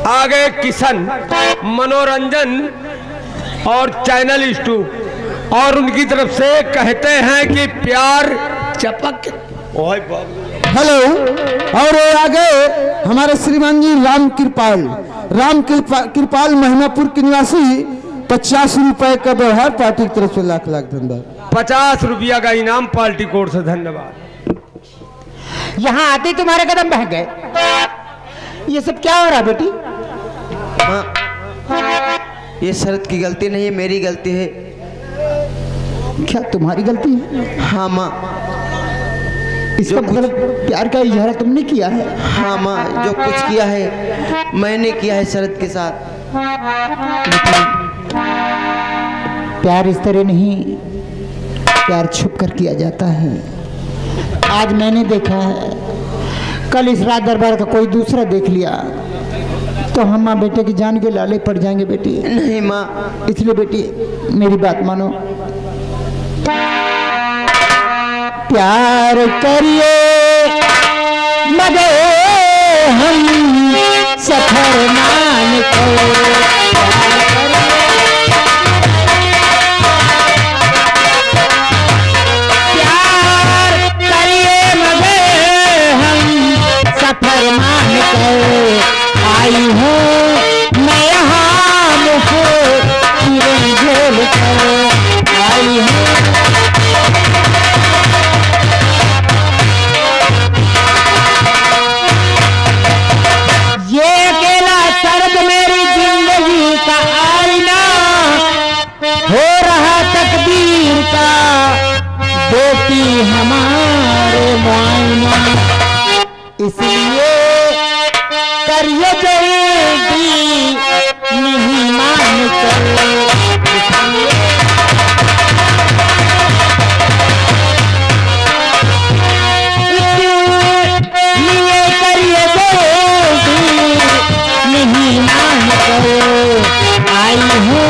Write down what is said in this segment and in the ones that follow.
आगे किशन मनोरंजन और चैनल स्टू और उनकी तरफ से कहते हैं कि प्यार चपक। हेलो। और आगे हमारे श्रीमान जी राम कृपाल महिमापुर के निवासी 50 रुपए का व्यवहार पार्टी की तरफ से लाख लाख धन्यवाद। 50 रुपया का इनाम पार्टी कोर्ट से धन्यवाद। यहाँ आते तुम्हारे कदम बह गए। ये सब क्या हो रहा बेटी? ये शरद की गलती नहीं है, मेरी गलती है। क्या तुम्हारी गलती है? हाँ माँ। इसका मतलब प्यार का इजहार तुमने किया है? हाँ माँ, जो कुछ किया है मैंने किया है शरद के साथ। प्यार इस तरह नहीं, प्यार छुप कर किया जाता है। आज मैंने देखा है, कल इस राज दरबार का कोई दूसरा देख लिया तो हम माँ बेटे की जान के लाले पड़ जाएंगे बेटी। नहीं माँ। इसलिए बेटी मेरी बात मानो, प्यार करिए मगर हम सफर मान कर। आई हूँ मैं यहाँ मुझे झोल कर आई हूँ। ये अकेला शरद मेरी जिंदगी का आईना हो रहा तकदीर का बेटी हमारे मुआयना। इसलिए करिए जल्दी नहीं मान कर। लिए करिए जल्दी नहीं मान कर। आई हूँ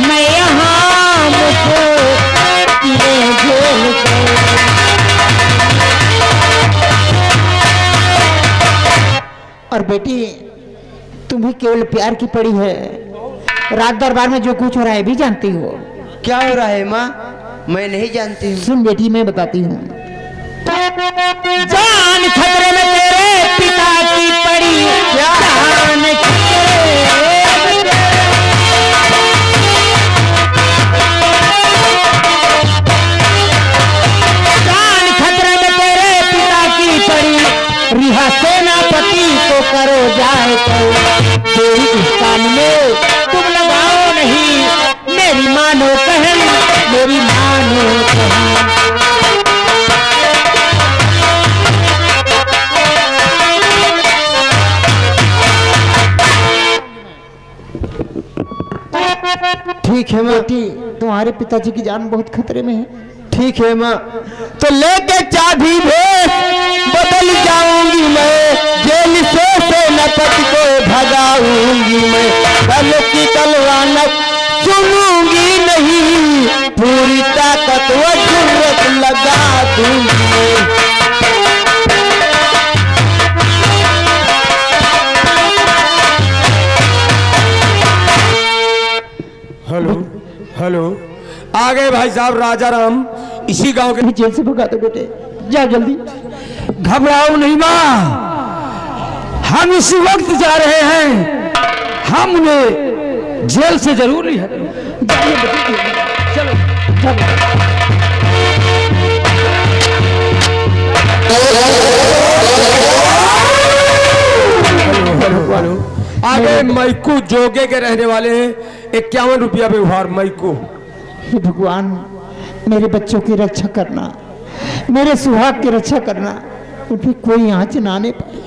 मैं यहाँ मुझे झोल कर। और बेटी तुम्हें केवल प्यार की पड़ी है, रात दरबार में जो कुछ हो रहा है भी जानती हो। क्या हो रहा है माँ? मैं नहीं जानती हूँ। सुन बेटी मैं बताती हूँ। जान खतरे में तेरे पिता की पड़ी, जान खतरे में तेरे पिता की पड़ी, रिहा सेनापति को करो जाए तेरी इस काम में तुम लगाओ नहीं। मेरी मानो बहन, मेरी मानो बहन। ठीक है माँ। बेटी तुम्हारे पिताजी की जान बहुत खतरे में है। ठीक है माँ। तो लेके चाबी भेज बदल जाऊंगी मैं, जेल से सेनापति को भगाऊंगी मैं। कल की तलवार सुनूंगी नहीं, पूरी ताकत व जुर्रत लगा दूंगी मैं। Hello hello. आगे भाई साहब राजा राम इसी गांव के जेल से भगा दो बेटे, जाओ जल्दी। घबराओ नहीं माँ, हम इसी वक्त जा रहे हैं। हम उन्हें जेल से जरूर नहीं हटाएंगे। चलो चलो। आगे मैकू जोगे के रहने वाले हैं, 51 रुपया व्यवहार मैकू। हे भगवान, मेरे बच्चों की रक्षा करना, मेरे सुहाग की रक्षा करना, उन्हें कोई आंच ना आने पाए।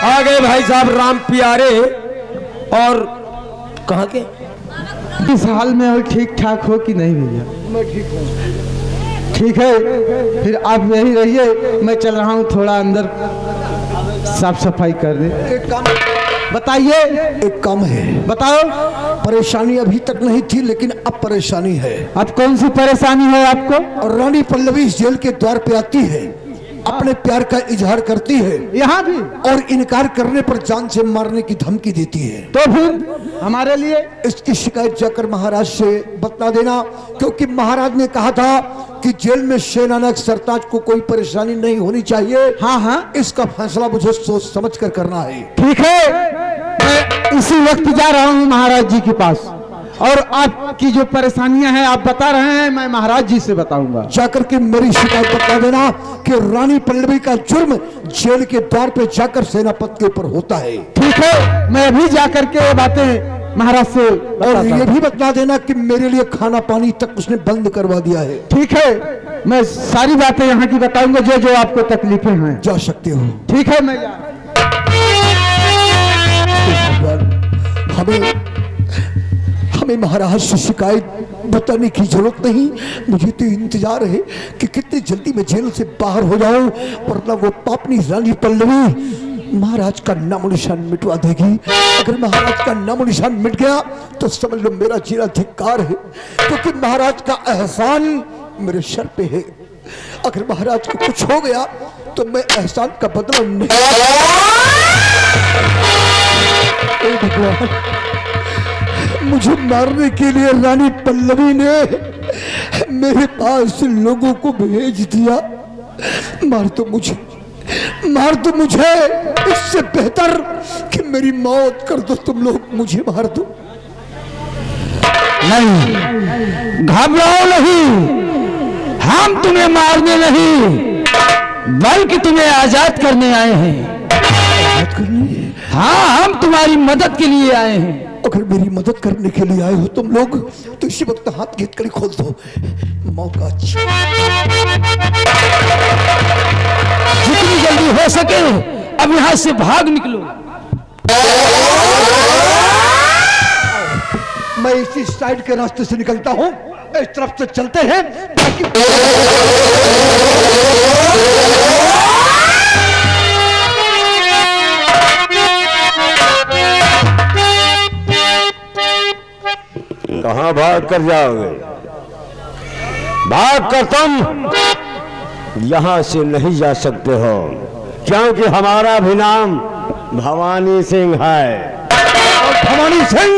आगे भाई साहब राम प्यारे और कहाँ के इस हाल में और ठीक ठाक हो कि नहीं भैया? ठीक है, फिर आप यही रहिए, मैं चल रहा हूँ थोड़ा अंदर साफ सफाई करने। एक काम बताइए। एक काम है। बताओ। परेशानी अभी तक नहीं थी लेकिन अब परेशानी है। अब कौन सी परेशानी है आपको? और रानी पल्लवी इस जेल के द्वार पे आती है, अपने प्यार का इजहार करती है, यहाँ भी, और इनकार करने पर जान से मारने की धमकी देती है। तो फिर हमारे लिए इसकी शिकायत जाकर महाराज से बता देना, क्योंकि महाराज ने कहा था कि जेल में सेनानायक सरताज को कोई परेशानी नहीं होनी चाहिए। हाँ हाँ, इसका फैसला मुझे सोच समझ कर करना है। ठीक है, मैं इसी वक्त जा रहा हूँ महाराज जी के पास, और आपकी जो परेशानियां हैं आप बता रहे हैं, मैं महाराज जी से बताऊंगा। जाकर के मेरी शिकायत बता देना कि रानी पल्लवी का जुर्म जेल के द्वार पे जाकर सेनापति के ऊपर होता है। ठीक है, मैं अभी जाकर के ये बातें महाराज से और ये भी बता देना कि मेरे लिए खाना पानी तक उसने बंद करवा दिया है। ठीक है, मैं सारी बातें यहाँ की बताऊंगा, जो जो आपको तकलीफें हैं। जा सकते हो। ठीक है, मैं हमें महाराज से शिकायत बताने की जरूरत नहीं, मुझे तो इंतजार है कि कितनी जल्दी मैं जेल से बाहर हो जाऊं, वरना वो पापनी रानी पल्लवी महाराज का नामो निशान मिटवा देगी। अगर महाराज का नामो निशान मिट गया तो समझ लो मेरा जीना धिक्कार है, क्योंकि महाराज का एहसान मेरे सर पे है। अगर महाराज को कुछ हो गया तो मैं एहसान का बदला नहीं। ए भगवान, मुझे मारने के लिए रानी पल्लवी ने मेरे पास लोगों को भेज दिया। मार तो मुझे, इससे बेहतर कि मेरी मौत कर दो तुम लोग, मुझे मार दो। नहीं, घबराओ नहीं, हम तुम्हें मारने नहीं बल्कि तुम्हें आजाद करने आए हैं। आजाद करने? हाँ, हम तुम्हारी मदद के लिए आए हैं। अगर मेरी मदद करने के लिए आए हो तुम लोग तो इसी वक्त हाथ की हथकड़ी खोल दो, मौका अच्छा। जितनी जल्दी हो सके अब यहाँ से भाग निकलो। मैं इसी साइड के रास्ते से निकलता हूँ, इस तरफ से चलते हैं ताकि कहां भाग कर जाओगे? भाग कर तुम यहां से नहीं जा सकते हो, क्योंकि हमारा भी नाम भवानी सिंह है। भवानी सिंह,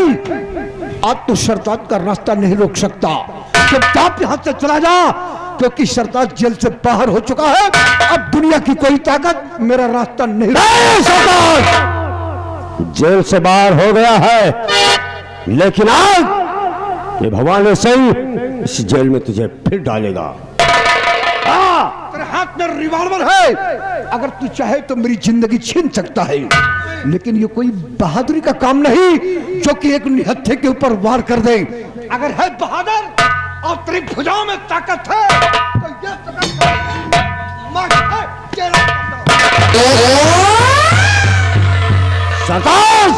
आप तो सरताज का रास्ता नहीं रोक सकता। चुपचाप यहां से चला जा, क्योंकि सरताज जेल से बाहर हो चुका है। अब दुनिया की कोई ताकत मेरा रास्ता नहीं। सरताज जेल से बाहर हो गया है, लेकिन आज ये भवानी सिंह इस जेल में तुझे फिर डालेगा। तेरे हाथ में रिवॉल्वर है, अगर तू चाहे तो मेरी जिंदगी छीन सकता है, लेकिन ये कोई बहादुरी का काम नहीं जो कि एक निहत्थे के ऊपर वार कर दे। अगर है बहादुर और तेरी भुजाओं में ताकत है तो ये सरताज,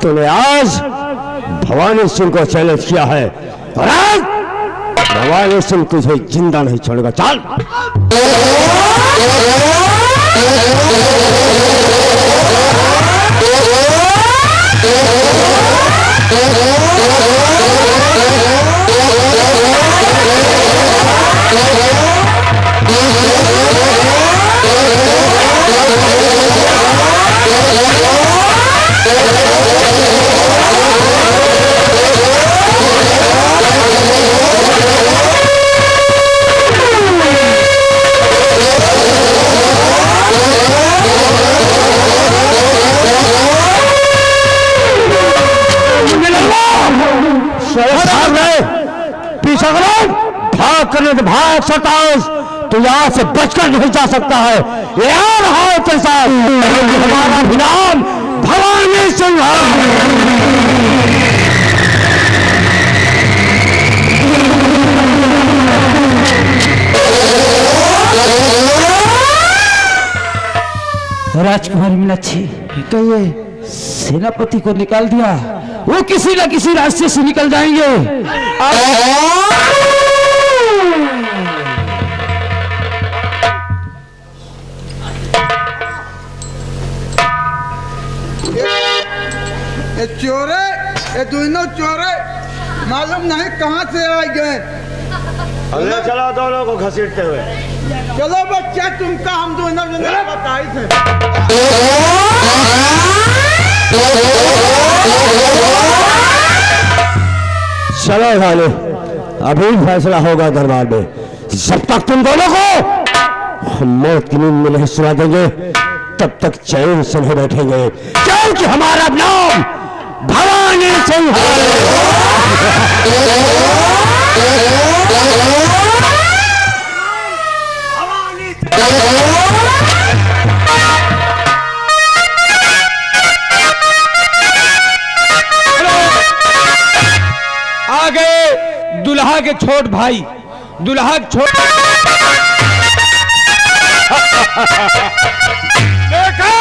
तूने आज भवानी सिंह को चैलेंज किया है और आज भवानी सिंह तुझे जिंदा नहीं छोड़ेगा। चल। पीछा करो, भाग करने तो भाग सरताज, तू यहाँ से बचकर नहीं जा सकता है। ये आ रहा है तेरे साथ, हमारा भी नाम भवानी सिंह राजकुमारी मीनाक्षी, कहिए सेनापति को निकाल दिया, वो किसी न किसी रास्ते से निकल जाएंगे। कहाँ से आ गए? अरे चला दोनों को घसीटते हुए। चलो बच्चा, तुमका हम दोनों बताई थे। चलो भाले, अभी फैसला होगा दरबार में। जब तक तुम दोनों को हम मौत की नींद में नहीं सुला देंगे, तब तक चैन से नहीं बैठेंगे, क्योंकि हमारा नाम भवानी सिंह आगे दुल्हा के छोट भाई, दुल्हा के छोट देखा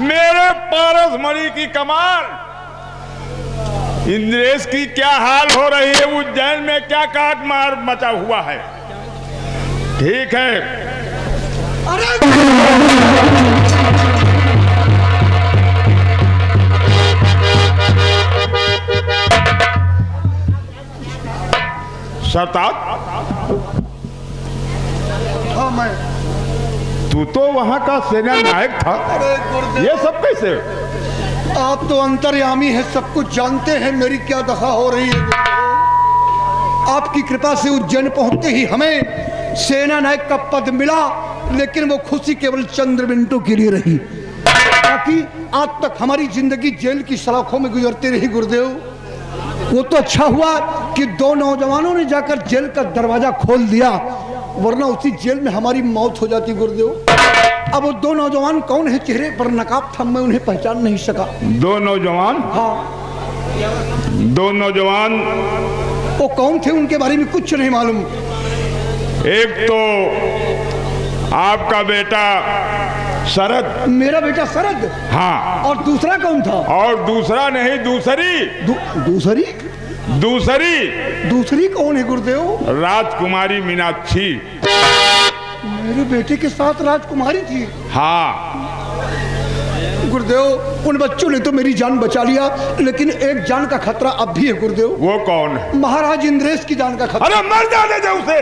मेरे पारस मणि की कमाल, इंद्रेश की क्या हाल हो रही है, उज्जैन में क्या काट मार मचा हुआ है। ठीक है, सरताज, हाँ मैं। तू तो वहां का सेना नायक था, अरे गुरुदेव, ये सब कैसे? आप तो अंतर्यामी हैं, सब कुछ जानते हैं मेरी क्या दशा हो रही है। आपकी कृपा से उज्जैन पहुंचते ही हमें सेना नायक का पद मिला, लेकिन वो खुशी केवल चंद्र मिनटों के लिए रही, ताकि आज तक हमारी जिंदगी जेल की सलाखों में गुजरती रही। गुरुदेव, वो तो अच्छा हुआ कि दो नौजवानों ने जाकर जेल का दरवाजा खोल दिया, वरना उसी जेल में हमारी मौत हो जाती। गुरुदेव, अब वो दो नौजवान कौन है? चेहरे पर नकाब था, मैं उन्हें पहचान नहीं सका। दो नौजवान? हाँ। दो नौजवान वो कौन थे उनके बारे में कुछ नहीं मालूम। एक तो आपका बेटा शरद। मेरा बेटा शरद? हाँ। और दूसरा कौन था? और दूसरा नहीं, दूसरी। दूसरी? दूसरी? दूसरी कौन है गुरुदेव? राजकुमारी मीनाक्षी। मेरे बेटे के साथ राजकुमारी थी? हाँ। गुरुदेव, उन बच्चों ने तो मेरी जान बचा लिया, लेकिन एक जान का खतरा अब भी है गुरुदेव। वो कौन है? महाराज इंद्रेश की जान का खतरा। अरे मर जाने दे उसे,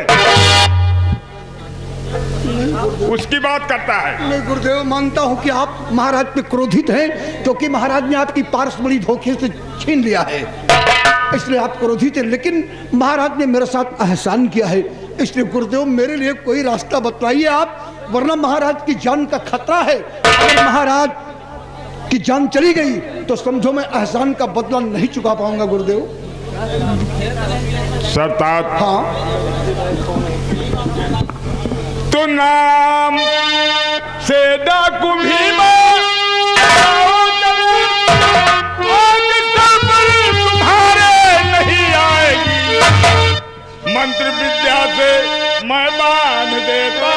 उसकी बात करता है। मैं गुरुदेव मानता हूं कि आप महाराज पे क्रोधित हैं, क्योंकि महाराज ने आपकी पारसमणि धोखे से छीन लिया है, इसलिए आप क्रोधित हैं। लेकिन महाराज ने मेरे साथ एहसान किया है, इसलिए गुरुदेव मेरे लिए कोई रास्ता बतलाइए आप, वरना महाराज की जान का खतरा है। अगर महाराज की जान चली गई तो समझो मैं एहसान का बदला नहीं चुका पाऊंगा। गुरुदेव। सरताज, हाँ। तो नाम से डाकू भीमा तुम्हारे नहीं आएगी, मंत्र विद्या से मैं बांध देता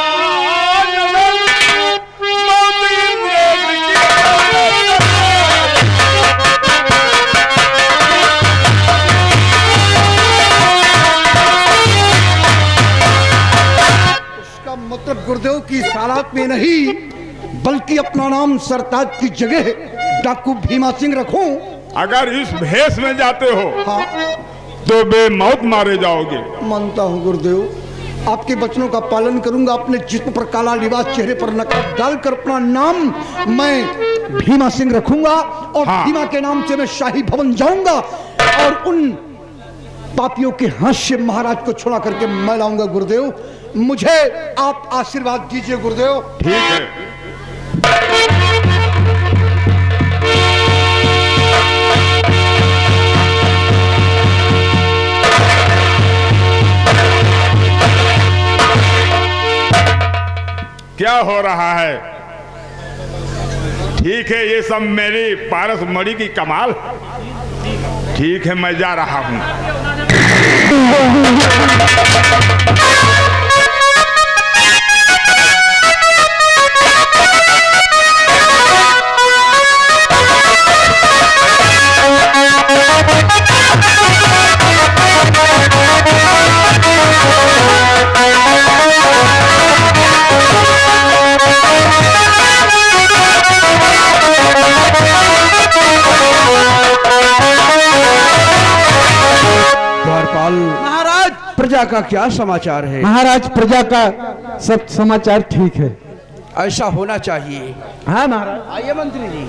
मतलब गुरुदेव की सालात में नहीं, बल्कि अपना नाम सरताज की जगह डाकू भीमा सिंह रखूं। अगर इस भेष में जाते हो हाँ, तो बेमौत मारे जाओगे। मानता हूं गुरुदेव, आपके वचनों का पालन करूंगा। अपने जिस्म पर काला लिबास, चेहरे पर नकाब डालकर अपना नाम मैं भीमा सिंह रखूंगा, और हाँ। भीमा के नाम से मैं शाही भवन जाऊंगा और उन पापियों के हाथ से महाराज को छुड़ा करके मैं लाऊंगा। गुरुदेव, मुझे आप आशीर्वाद दीजिए गुरुदेव। ठीक है। क्या हो रहा है? ठीक है, ये सब मेरी पारस मणि की कमाल। ठीक है, मैं जा रहा हूं। का क्या समाचार है? महाराज प्रजा का सब समाचार ठीक है। ऐसा होना चाहिए। हाँ महाराज। आइए मंत्री जी।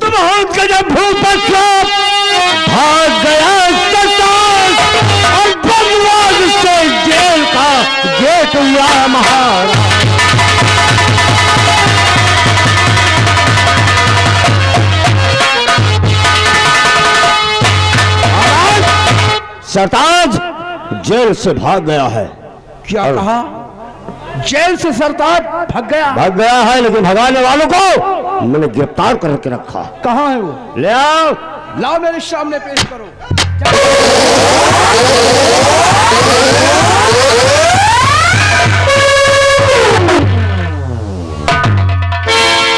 तुम हो गजब भूपत्या भाग गया सरताज और बंदवाज से जेल का गेट हुआ महाराज। सरताज जेल से भाग गया है। क्या कहा? जेल से सरताज भाग गया? भाग गया है, लेकिन भगाने वालों को मैंने गिरफ्तार करके रखा। कहाँ है वो? ले आओ। लाओ मेरे सामने पेश करो।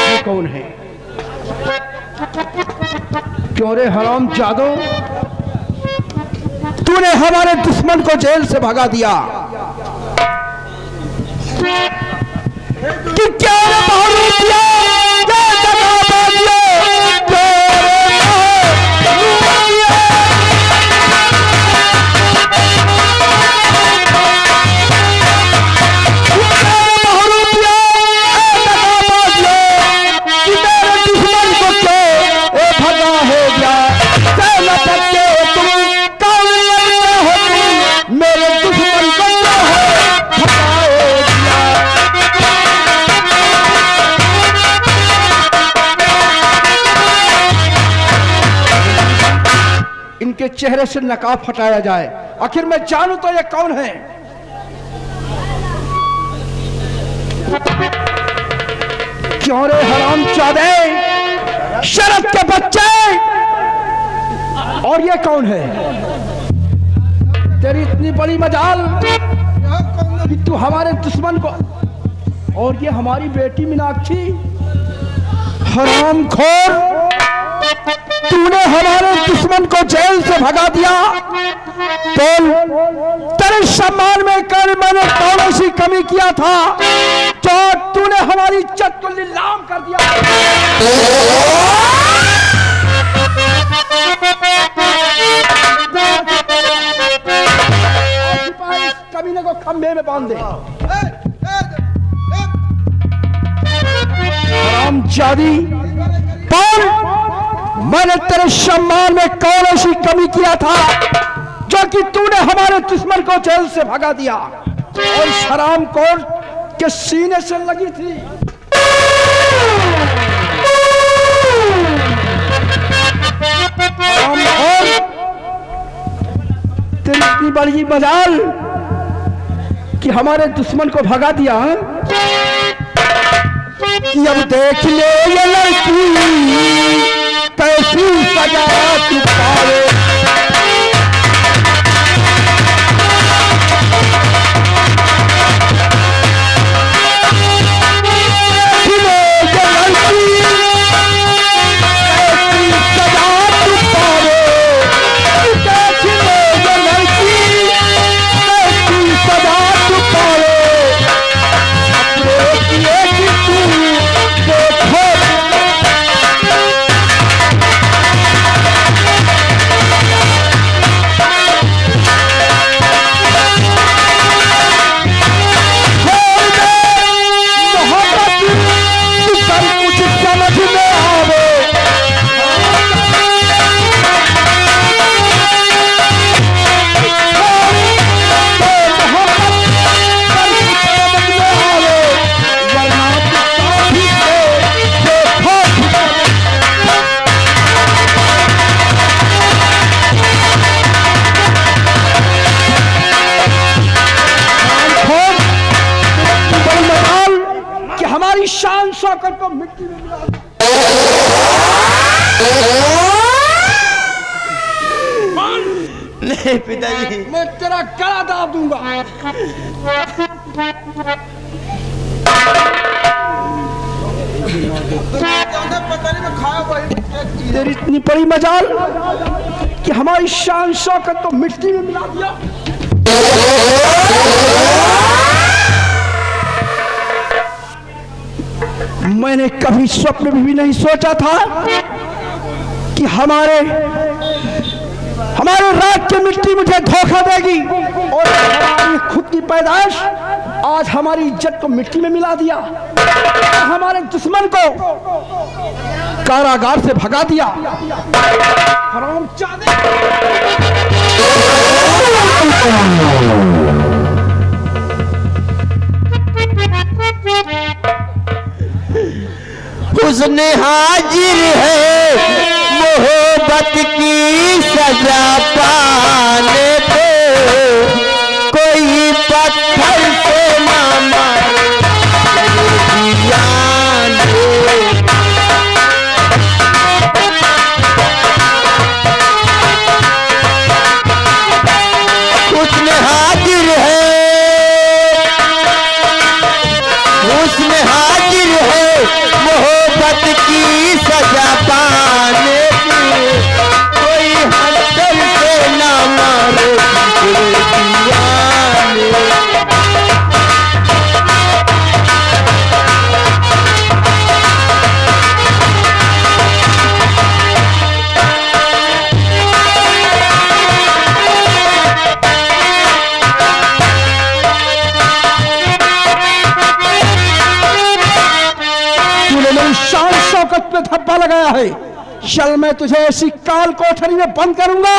ये कौन है? क्यों रे हराम जादो, तूने हमारे दुश्मन को जेल से भगा दिया कि क्या रे बहुरूपिया, क्या दगाबाजिया, क्या इनके चेहरे से नकाब हटाया जाए। आखिर मैं जानूं तो ये कौन है? क्यों रे हराम चादे, शरद के बच्चे, और ये कौन है? तेरी इतनी बड़ी मजाल कि तू हमारे दुश्मन को, और ये हमारी बेटी मीनाक्षी। हरामखोर, तूने हमारे दुश्मन को जेल से भगा दिया। बोल, तेरे सम्मान में कर मैंने कौन सी कमी किया था जो तूने हमारी इज्जत को नीलाम कर दिया? कमीने को खंभे में बांध दे। हरामजादी, बोल, मैंने तेरे सम्मान में कौन ऐसी कमी किया था जो कि तूने हमारे दुश्मन को जेल से भगा दिया और हरामखोर के सीने से लगी थी? हरामखोर, तेरी इतनी बड़ी मजाल कि हमारे दुश्मन को भगा दिया कि अब देख ले ये लड़की कैसी सजा तू पावे। शान शौकत को मिट्टी में मिला नहीं पिताजी, मैं तेरा गला दाब दूंगा। तेरी इतनी बड़ी मजाल कि हमारी शान शौकत तो मिट्टी में मिला दिया। मैंने कभी स्वप्न में भी नहीं सोचा था कि हमारे राज्य की मिट्टी मुझे धोखा देगी। और हमारी खुद की पैदाइश आज हमारी इज्जत को मिट्टी में मिला दिया, हमारे दुश्मन को कारागार से भगा दिया। उसने हाजिर है मोहब्बत की सजा पाने पे, कोई पत्थर से ना मारे उसने हाजिर है, उसने हाजिर है मोहब्बत की सजा पाने की, कोई हथल से ना मारे शान शौकत पे धब्बा लगाया है। चल मैं तुझे ऐसी काल कोठरी में बंद करूंगा,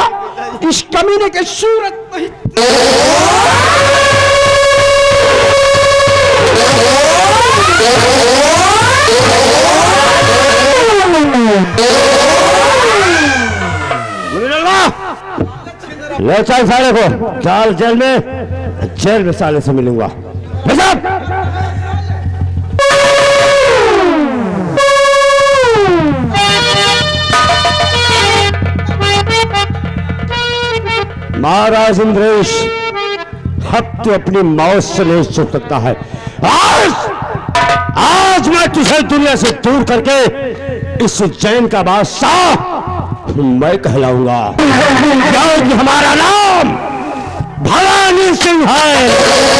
इस कमीने के सूरत नहीं। ले चल साले को, चल जेल में साले से मिलूंगा। महाराज इंद्रेश, हक तो अपनी मौत से नहीं छुप सकता है। आज मैं तुझे दुनिया से दूर करके इस उज्जैन का बादशाह मैं कहलाऊंगा, क्योंकि हमारा नाम भवानी सिंह है।